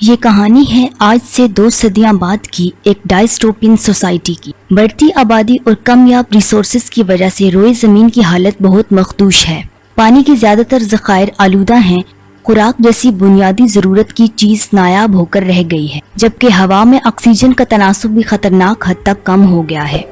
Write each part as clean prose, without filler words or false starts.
یہ کہانی ہے آج سے 2 صدیاں بعد کی ایک ڈائسٹوپین سوسائٹی کی۔ بڑھتی آبادی اور کمیاب ریسورسز کی وجہ سے روئے زمین کی حالت بہت مخدوش ہے۔ پانی کی زیادہ تر ذخائر آلودہ ہیں، خوراک جیسی بنیادی ضرورت کی چیز نایاب ہو کر رہ گئی ہے، جبکہ ہوا میں آکسیجن کا تناسب بھی خطرناک حد تک کم ہو گیا ہے۔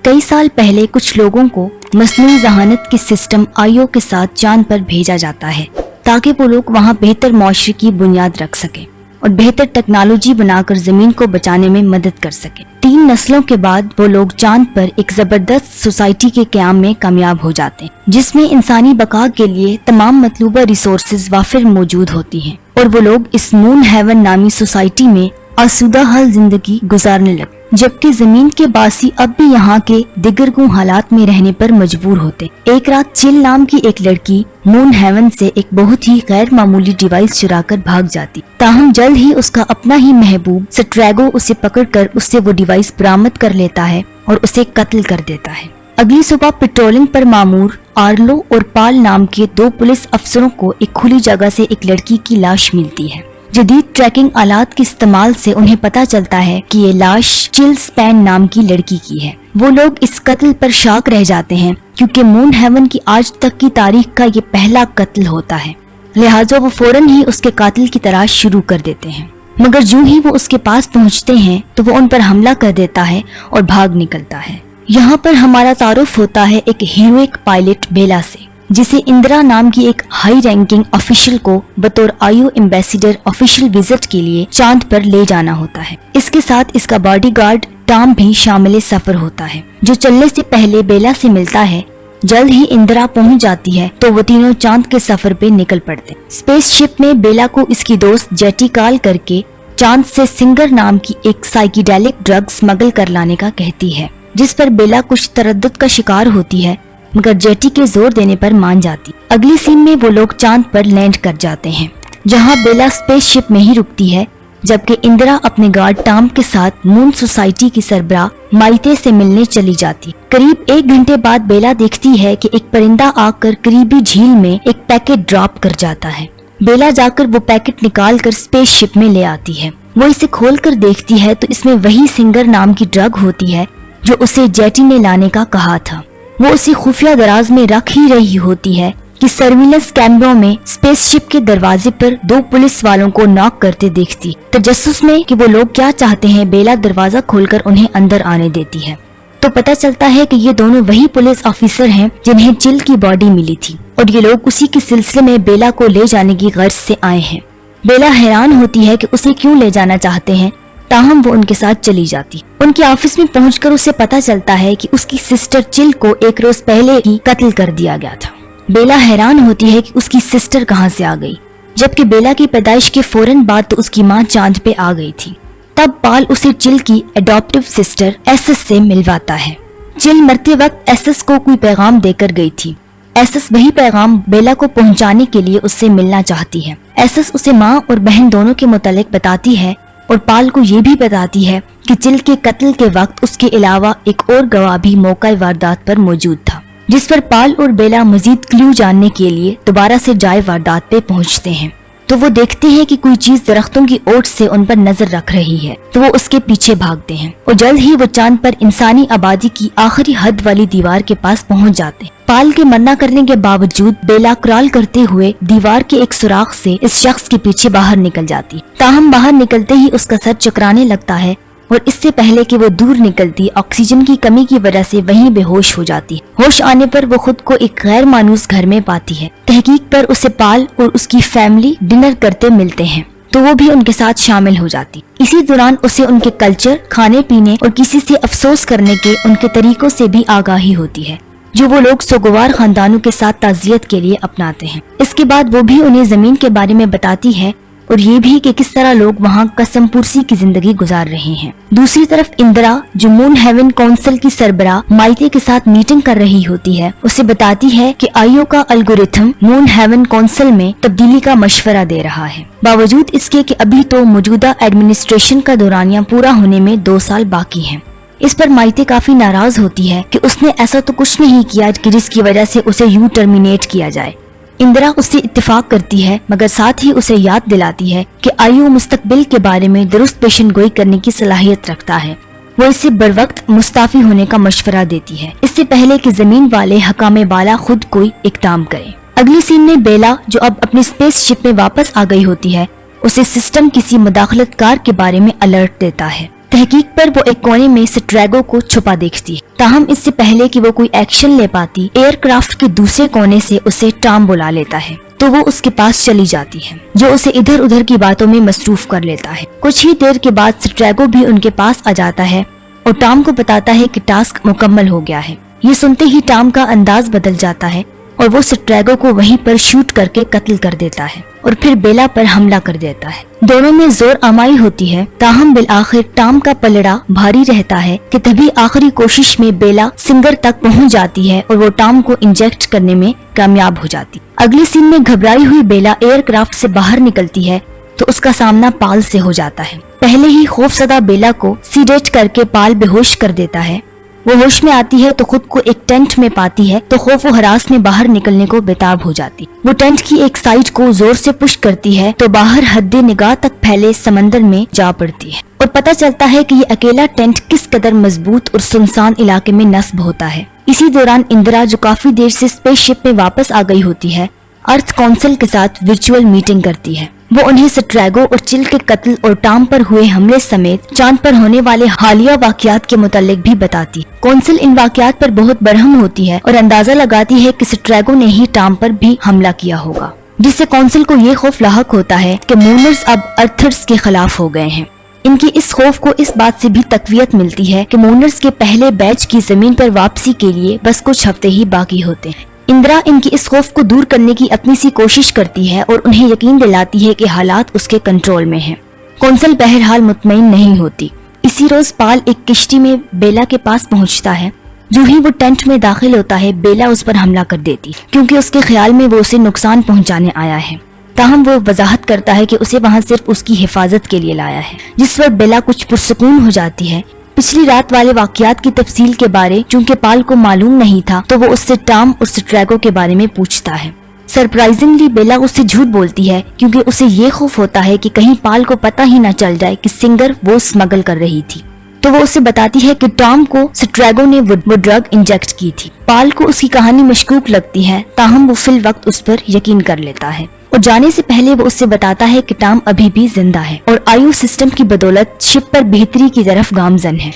کئی سال پہلے کچھ لوگوں کو مصنوعی ذہانت کے سسٹم آئیو کے ساتھ چاند پر بھیجا جاتا ہے تاکہ وہ لوگ وہاں بہتر معاشرے کی بنیاد رکھ سکیں اور بہتر ٹیکنالوجی بنا کر زمین کو بچانے میں مدد کر سکیں۔ 3 نسلوں کے بعد وہ لوگ چاند پر ایک زبردست سوسائٹی کے قیام میں کامیاب ہو جاتے ہیں، جس میں انسانی بقا کے لیے تمام مطلوبہ ریسورسز وافر موجود ہوتی ہیں، اور وہ لوگ اس مون ہیون نامی سوسائٹی میں آسودہ حال زندگی گزارنے لگے، جبکہ زمین کے باسی اب بھی یہاں کے دیگرگوں حالات میں رہنے پر مجبور ہوتے۔ ایک رات چل نام کی ایک لڑکی مون ہیون سے ایک بہت ہی غیر معمولی ڈیوائس چرا کر بھاگ جاتی، تاہم جلد ہی اس کا اپنا ہی محبوب سٹریگو اسے پکڑ کر اس سے وہ ڈیوائس برآمد کر لیتا ہے اور اسے قتل کر دیتا ہے۔ اگلی صبح پیٹرولنگ پر مامور آرلو اور پال نام کے 2 پولیس افسروں کو ایک کھلی جگہ سے ایک لڑکی کی لاش ملتی ہے۔ جدید ٹریکنگ آلات کے استعمال سے انہیں پتہ چلتا ہے کہ یہ لاش چل سپین نام کی لڑکی کی ہے۔ وہ لوگ اس قتل پر شاک رہ جاتے ہیں کیونکہ مون ہیون کی آج تک کی تاریخ کا یہ پہلا قتل ہوتا ہے، لہٰذا وہ فوراً ہی اس کے قاتل کی تلاش شروع کر دیتے ہیں، مگر جو ہی وہ اس کے پاس پہنچتے ہیں تو وہ ان پر حملہ کر دیتا ہے اور بھاگ نکلتا ہے۔ یہاں پر ہمارا تعارف ہوتا ہے ایک ہیروئک پائلٹ بیلا سے، جسے اندرا نام کی ایک ہائی رینکنگ آفیشل کو بطور آئیو ایمبیسیڈر آفیشل وزٹ کے لیے چاند پر لے جانا ہوتا ہے۔ اس کے ساتھ اس کا باڈی گارڈ ٹام بھی شامل سفر ہوتا ہے، جو چلنے سے پہلے بیلا سے ملتا ہے۔ جلد ہی اندرا پہنچ جاتی ہے تو وہ تینوں چاند کے سفر پہ نکل پڑتے۔ اسپیس شپ میں بیلا کو اس کی دوست جیٹی کال کر کے چاند سے سنگر نام کی ایک سائیکیڈیلک ڈرگ سمگل کر لانے کا کہتی ہے، جس پر بیلا کچھ تردد کا شکار ہوتی ہے، مگر جیٹی کے زور دینے پر مان جاتی۔ اگلی سین میں وہ لوگ چاند پر لینڈ کر جاتے ہیں، جہاں بیلا اسپیس شپ میں ہی رکتی ہے، جبکہ اندرا اپنے گارڈ ٹام کے ساتھ مون سوسائٹی کی سربراہ مائتے سے ملنے چلی جاتی۔ قریب 1 گھنٹے بعد بیلا دیکھتی ہے کہ ایک پرندہ آ کر قریبی جھیل میں ایک پیکٹ ڈراپ کر جاتا ہے۔ بیلا جا کر وہ پیکٹ نکال کر اسپیس شپ میں لے آتی ہے۔ وہ اسے کھول کر دیکھتی ہے تو اس میں وہی سنگر نام کی ڈرگ ہوتی ہے جو اسے جیٹی نے لانے کا کہا تھا۔ وہ اسے خفیہ دراز میں رکھ ہی رہی ہوتی ہے کہ سرویلنس کیمروں میں اسپیس شپ کے دروازے پر 2 پولیس والوں کو ناک کرتے دیکھتی۔ تجسس میں کہ وہ لوگ کیا چاہتے ہیں، بیلا دروازہ کھول کر انہیں اندر آنے دیتی ہے تو پتہ چلتا ہے کہ یہ دونوں وہی پولیس آفیسر ہیں جنہیں چل کی باڈی ملی تھی، اور یہ لوگ اسی کے سلسلے میں بیلا کو لے جانے کی غرض سے آئے ہیں۔ بیلا حیران ہوتی ہے کہ اسے کیوں لے جانا چاہتے ہیں، تاہم وہ ان کے ساتھ چلی جاتی۔ ان کے آفس میں پہنچ کر اسے پتہ چلتا ہے کہ اس کی سسٹر چل کو 1 روز پہلے ہی قتل کر دیا گیا تھا۔ بیلا حیران ہوتی ہے کہ اس کی سسٹر کہاں سے آ گئی، جبکہ بیلا کی پیدائش کے فوراً بعد تو اس کی ماں چاند پہ آ گئی تھی۔ تب پال اسے چل کی اڈاپٹیو سسٹر ایسس سے ملواتا ہے۔ چل مرتے وقت ایسس کو کوئی پیغام دے کر گئی تھی۔ ایسس وہی پیغام بیلا کو پہنچانے کے لیے اس سے ملنا چاہتی ہے۔ ایسس اسے ماں اور بہن دونوں کے متعلق بتاتی ہے اور پال کو یہ بھی بتاتی ہے کہ چل کے قتل کے وقت اس کے علاوہ ایک اور گواہ بھی موقع واردات پر موجود تھا، جس پر پال اور بیلا مزید کلیو جاننے کے لیے دوبارہ سے جائے واردات پہ پہنچتے ہیں تو وہ دیکھتے ہیں کہ کوئی چیز درختوں کی اوٹ سے ان پر نظر رکھ رہی ہے، تو وہ اس کے پیچھے بھاگتے ہیں اور جلد ہی وہ چاند پر انسانی آبادی کی آخری حد والی دیوار کے پاس پہنچ جاتے ہیں۔ پال کے منع کرنے کے باوجود بیلا کرال کرتے ہوئے دیوار کے ایک سوراخ سے اس شخص کے پیچھے باہر نکل جاتی، تاہم باہر نکلتے ہی اس کا سر چکرانے لگتا ہے اور اس سے پہلے کہ وہ دور نکلتی آکسیجن کی کمی کی وجہ سے وہیں بے ہوش ہو جاتی۔ ہوش آنے پر وہ خود کو ایک غیر مانوس گھر میں پاتی ہے۔ تحقیق پر اسے پال اور اس کی فیملی ڈنر کرتے ملتے ہیں تو وہ بھی ان کے ساتھ شامل ہو جاتی۔ اسی دوران اسے ان کے کلچر، کھانے پینے اور کسی سے افسوس کرنے کے ان کے طریقوں سے بھی آگاہی ہوتی ہے جو وہ لوگ سوگوار خاندانوں کے ساتھ تعزیت کے لیے اپناتے ہیں۔ اس کے بعد وہ بھی انہیں زمین کے بارے میں بتاتی ہے اور یہ بھی کہ کس طرح لوگ وہاں قسم پرسی کی زندگی گزار رہے ہیں۔ دوسری طرف اندرا، جو مون ہیون کونسل کی سربراہ مائتے کے ساتھ میٹنگ کر رہی ہوتی ہے، اسے بتاتی ہے کہ آئیو کا الگورتھم مون ہیون کونسل میں تبدیلی کا مشورہ دے رہا ہے، باوجود اس کے کہ ابھی تو موجودہ ایڈمنسٹریشن کا دورانیہ پورا ہونے میں 2 سال باقی ہیں۔ اس پر مائتے کافی ناراض ہوتی ہے کہ اس نے ایسا تو کچھ نہیں کیا کہ جس کی وجہ سے اسے یوں ٹرمینیٹ کیا جائے۔ اندرا اس سے اتفاق کرتی ہے مگر ساتھ ہی اسے یاد دلاتی ہے کہ آیو مستقبل کے بارے میں درست پیشن گوئی کرنے کی صلاحیت رکھتا ہے۔ وہ اسے بر وقت مستعفی ہونے کا مشورہ دیتی ہے اس سے پہلے کہ زمین والے حکام بالا خود کوئی اقدام کریں۔ اگلی سین میں بیلا جو اب اپنی اسپیس شپ میں واپس آ گئی ہوتی ہے اسے سسٹم کسی مداخلت کار کے بارے میں الرٹ دیتا ہے۔ تحقیق پر وہ ایک کونے میں سٹریگو کو چھپا دیکھتی ہے، تاہم اس سے پہلے کہ وہ کوئی ایکشن لے پاتی ایئر کرافٹ کے دوسرے کونے سے اسے ٹام بلا لیتا ہے تو وہ اس کے پاس چلی جاتی ہے جو اسے ادھر ادھر کی باتوں میں مصروف کر لیتا ہے۔ کچھ ہی دیر کے بعد سٹریگو بھی ان کے پاس آ جاتا ہے اور ٹام کو بتاتا ہے کہ ٹاسک مکمل ہو گیا ہے۔ یہ سنتے ہی ٹام کا انداز بدل جاتا ہے اور وہ سٹریگو کو وہیں پر شوٹ کر کے قتل کر دیتا ہے اور پھر بیلا پر حملہ کر دیتا ہے۔ دونوں میں زور آمائی ہوتی ہے، تاہم بالآخر ٹام کا پلڑا بھاری رہتا ہے کہ تبھی آخری کوشش میں بیلا سنگر تک پہنچ جاتی ہے اور وہ ٹام کو انجیکٹ کرنے میں کامیاب ہو جاتی۔ اگلی سین میں گھبرائی ہوئی بیلا ایئر کرافٹ سے باہر نکلتی ہے تو اس کا سامنا پال سے ہو جاتا ہے۔ پہلے ہی خوف زدہ بیلا کو سیڈیٹ کر کے پال بے ہوش کر دیتا ہے۔ وہ ہوش میں آتی ہے تو خود کو ایک ٹینٹ میں پاتی ہے تو خوف و ہراس میں باہر نکلنے کو بےتاب ہو جاتی۔ وہ ٹینٹ کی ایک سائڈ کو زور سے پش کرتی ہے تو باہر حد نگاہ تک پھیلے سمندر میں جا پڑتی ہے اور پتہ چلتا ہے کہ یہ اکیلا ٹینٹ کس قدر مضبوط اور سنسان علاقے میں نصب ہوتا ہے۔ اسی دوران اندرا جو کافی دیر سے اسپیس شپ میں واپس آ گئی ہوتی ہے ارتھ کونسل کے ساتھ ورچوئل میٹنگ کرتی ہے۔ وہ انہیں سٹریگو اور چل کے قتل اور ٹام پر ہوئے حملے سمیت چاند پر ہونے والے حالیہ واقعات کے متعلق بھی بتاتی۔ کونسل ان واقعات پر بہت برہم ہوتی ہے اور اندازہ لگاتی ہے کہ سٹریگو نے ہی ٹام پر بھی حملہ کیا ہوگا، جس سے کونسل کو یہ خوف لاحق ہوتا ہے کہ مونرز اب ارتھرز کے خلاف ہو گئے ہیں۔ ان کی اس خوف کو اس بات سے بھی تقویت ملتی ہے کہ مونرز کے پہلے بیچ کی زمین پر واپسی کے لیے بس کچھ ہفتے ہی باقی ہوتے ہیں۔ اندرا ان کی اس خوف کو دور کرنے کی اپنی سی کوشش کرتی ہے اور انہیں یقین دلاتی ہے کہ حالات اس کے کنٹرول میں ہیں۔ کونسل بہرحال مطمئن نہیں ہوتی۔ اسی روز پال ایک کشتی میں بیلا کے پاس پہنچتا ہے۔ جو ہی وہ ٹینٹ میں داخل ہوتا ہے بیلا اس پر حملہ کر دیتی کیونکہ اس کے خیال میں وہ اسے نقصان پہنچانے آیا ہے، تاہم وہ وضاحت کرتا ہے کہ اسے وہاں صرف اس کی حفاظت کے لیے لایا ہے، جس پر بیلا کچھ پرسکون ہو جاتی ہے۔ پچھلی رات والے واقعات کی تفصیل کے بارے چونکہ پال کو معلوم نہیں تھا تو وہ اس سے ٹام اور سٹریگو کے بارے میں پوچھتا ہے۔ سرپرائزنگلی بیلا اس سے جھوٹ بولتی ہے کیونکہ اسے یہ خوف ہوتا ہے کہ کہیں پال کو پتہ ہی نہ چل جائے کہ سنگر وہ اسمگل کر رہی تھی، تو وہ اسے بتاتی ہے کہ ٹام کو سٹریگو نے وہ ڈرگ انجیکٹ کی تھی۔ پال کو اس کی کہانی مشکوک لگتی ہے، تاہم وہ فی الوقت اس پر یقین کر لیتا ہے اور جانے سے پہلے وہ اس سے بتاتا ہے کہ ٹام ابھی بھی زندہ ہے اور آیو سسٹم کی بدولت شپ پر بہتری کی طرف گامزن ہے۔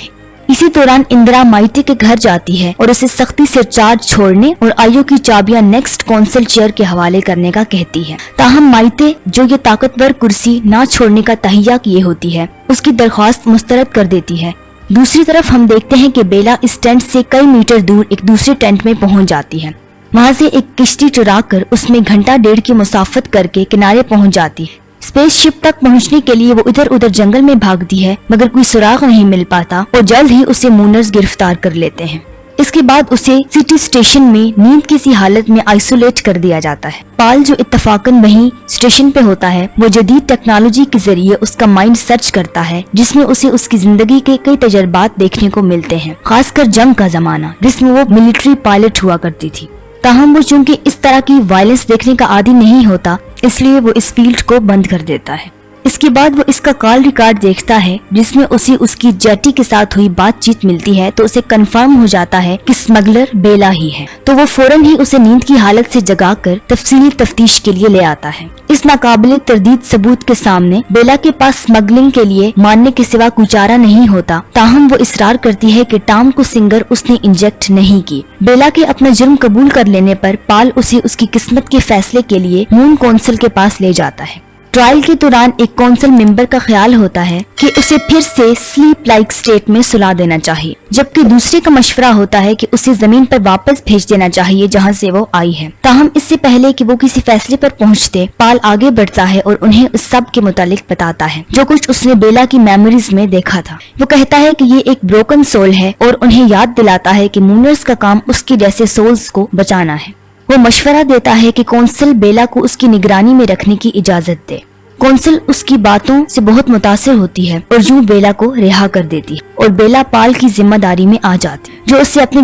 اسی دوران اندرا مائتے کے گھر جاتی ہے اور اسے سختی سے چارج چھوڑنے اور آیو کی چابیاں نیکسٹ کونسل چیئر کے حوالے کرنے کا کہتی ہے، تاہم مائتے جو یہ طاقتور کرسی نہ چھوڑنے کا تہیہ کیے ہوتی ہے اس کی درخواست مسترد کر دیتی ہے۔ دوسری طرف ہم دیکھتے ہیں کہ بیلا اس ٹینٹ سے کئی میٹر دور ایک دوسرے ٹینٹ میں پہنچ جاتی ہے، وہاں سے ایک کشتی چرا کر اس میں گھنٹہ ڈیڑھ کی مسافت کر کے کنارے پہنچ جاتی ہے۔ اسپیس شپ تک پہنچنے کے لیے وہ ادھر ادھر جنگل میں بھاگتی ہے مگر کوئی سراغ نہیں مل پاتا اور جلد ہی اسے مونرز گرفتار کر لیتے ہیں۔ اس کے بعد اسے سٹی اسٹیشن میں نیند کی سی حالت میں آئسولیٹ کر دیا جاتا ہے۔ پال جو اتفاقاً وہیں اسٹیشن پہ ہوتا ہے وہ جدید ٹیکنالوجی کے ذریعے اس کا مائنڈ سرچ کرتا ہے جس میں اسے اس کی زندگی کے کئی تجربات دیکھنے کو ملتے ہیں، خاص کر جنگ کا زمانہ جس میں وہ ملٹری پائلٹ ہوا کرتی تھی۔ تاہم وہ چونکہ اس طرح کی وائلنس دیکھنے کا عادی نہیں ہوتا اس لیے وہ اس فیلڈ کو بند کر دیتا ہے۔ اس کے بعد وہ اس کا کال ریکارڈ دیکھتا ہے جس میں اسے اس کی جیٹی کے ساتھ ہوئی بات چیت ملتی ہے تو اسے کنفرم ہو جاتا ہے کہ اسمگلر بیلا ہی ہے، تو وہ فوراً ہی اسے نیند کی حالت سے جگا کر تفصیلی تفتیش کے لیے لے آتا ہے۔ اس ناقابل تردید ثبوت کے سامنے بیلا کے پاس اسمگلنگ کے لیے ماننے کے سوا کوئی چارہ نہیں ہوتا، تاہم وہ اصرار کرتی ہے کہ ٹام کو سنگر اس نے انجیکٹ نہیں کی۔ بیلا کے اپنا جرم قبول کر لینے پر پال اسے اس کی قسمت کے فیصلے کے لیے مون کونسل کے پاس لے جاتا ہے۔ ٹرائل کے دوران ایک کونسل ممبر کا خیال ہوتا ہے کہ اسے پھر سے سلیپ لائک سٹیٹ میں سلا دینا چاہیے، جبکہ دوسرے کا مشورہ ہوتا ہے کہ اسے زمین پر واپس بھیج دینا چاہیے جہاں سے وہ آئی ہے۔ تاہم اس سے پہلے کہ وہ کسی فیصلے پر پہنچتے پال آگے بڑھتا ہے اور انہیں اس سب کے متعلق بتاتا ہے جو کچھ اس نے بیلا کی میموریز میں دیکھا تھا۔ وہ کہتا ہے کہ یہ ایک بروکن سول ہے اور انہیں یاد دلاتا ہے کہ مونرز کا کام اس کی جیسے سولز کو بچانا ہے۔ وہ مشورہ دیتا ہے کہ کونسل بیلا کو اس کی نگرانی میں رکھنے کی اجازت دے۔ کونسل اس کی باتوں سے بہت متاثر ہوتی ہے اور یوں بیلا کو رہا کر دیتی ہے اور بیلا پال کی ذمہ داری میں آ جاتی ہے جو اسے اپنے